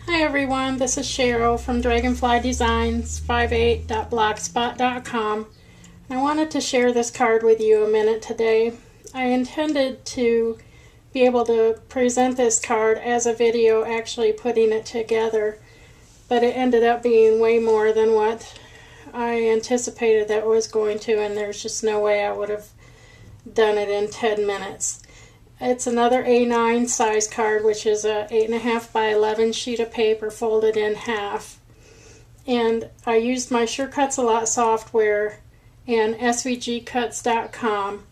Hi everyone, this is Cheryl from dragonflydesigns58.blogspot.com. I wanted to share this card with you a minute today. I intended to be able to present this card as a video, actually putting it together, but it ended up being way more than what I anticipated that it was going to, and there's just no way I would have done it in 10 minutes. It's another A9 size card, which is a 8.5 by 11 sheet of paper folded in half. And I used my Sure Cuts A Lot software and svgcuts.com.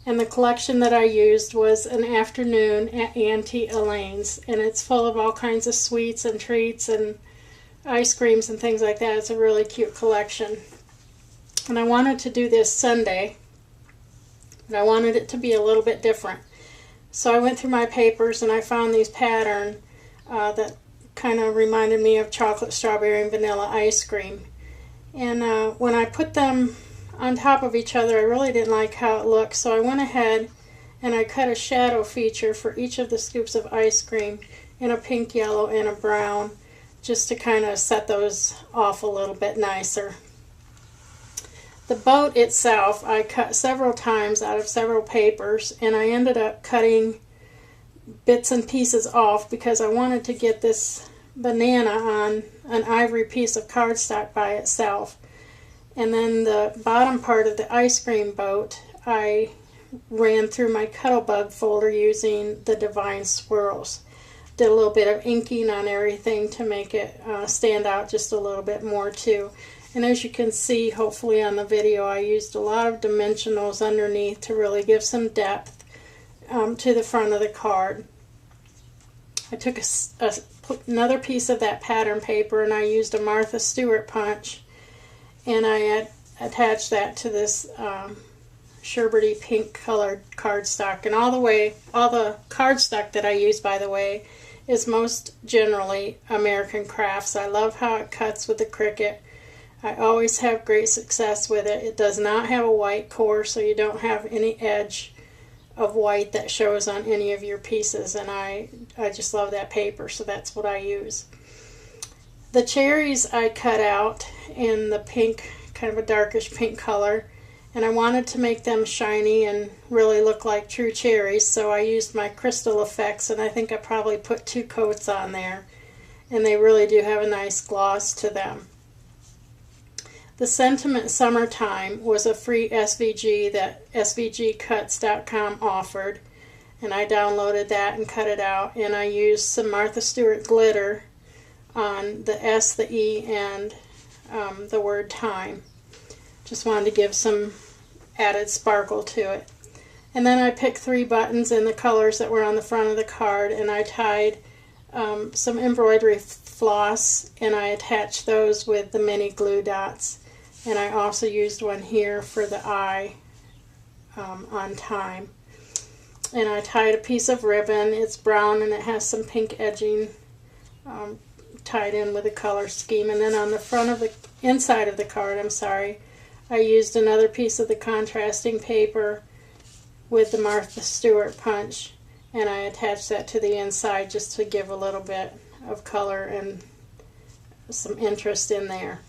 And the collection that I used was An Afternoon at Auntie Elaines. And it's full of all kinds of sweets and treats and ice creams and things like that. It's a really cute collection. And I wanted to do this Sunday, but I wanted it to be a little bit different. So I went through my papers and I found these pattern that kind of reminded me of chocolate, strawberry, and vanilla ice cream. And when I put them on top of each other, I really didn't like how it looked. So I went ahead and I cut a shadow feature for each of the scoops of ice cream in a pink, yellow, and a brown, just to kind of set those off a little bit nicer. The boat itself I cut several times out of several papers, and I ended up cutting bits and pieces off because I wanted to get this banana on an ivory piece of cardstock by itself. And then the bottom part of the ice cream boat I ran through my Cuttlebug folder using the Divine Swirls. Did a little bit of inking on everything to make it stand out just a little bit more too. And as you can see, hopefully on the video, I used a lot of dimensionals underneath to really give some depth to the front of the card. I took another piece of that pattern paper and I used a Martha Stewart punch, and I attached that to this sherbety pink colored cardstock. And all the cardstock that I use, by the way, is most generally American Crafts. I love how it cuts with the Cricut. I always have great success with it. It does not have a white core, so you don't have any edge of white that shows on any of your pieces, and I just love that paper, so that's what I use. The cherries I cut out in the pink, kind of a darkish pink color, and I wanted to make them shiny and really look like true cherries, so I used my Crystal Effects, and I think I probably put 2 coats on there, and they really do have a nice gloss to them. The Sentiment Summertime was a free SVG that svgcuts.com offered, and I downloaded that and cut it out, and I used some Martha Stewart glitter on the S, the E, and the word time. Just wanted to give some added sparkle to it. And then I picked 3 buttons in the colors that were on the front of the card, and I tied some embroidery floss, and I attached those with the mini glue dots. And I also used one here for the eye on time. And I tied a piece of ribbon. It's brown and it has some pink edging tied in with a color scheme. And then on the front of the inside of the card, I used another piece of the contrasting paper with the Martha Stewart punch, and I attached that to the inside just to give a little bit of color and some interest in there.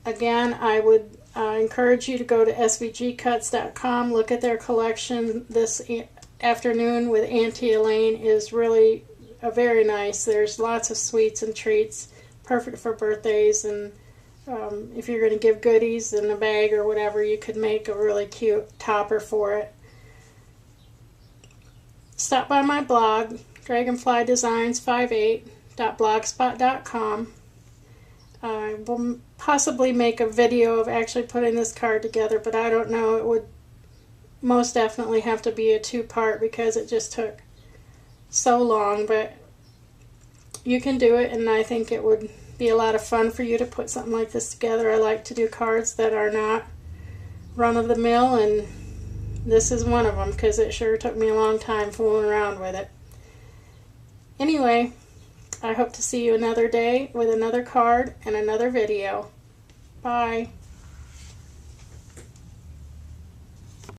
Again, I would encourage you to go to svgcuts.com, look at their collection. This afternoon with Auntie Elaine is really very nice. There's lots of sweets and treats, perfect for birthdays, and if you're going to give goodies in a bag or whatever, you could make a really cute topper for it. Stop by my blog, dragonflydesigns58.blogspot.com. I will possibly make a video of actually putting this card together, but I don't know. It would most definitely have to be a 2-part because it just took so long, but you can do it, and I think it would be a lot of fun for you to put something like this together. I like to do cards that are not run-of-the-mill, and this is one of them because it sure took me a long time fooling around with it. Anyway, I hope to see you another day with another card and another video. Bye.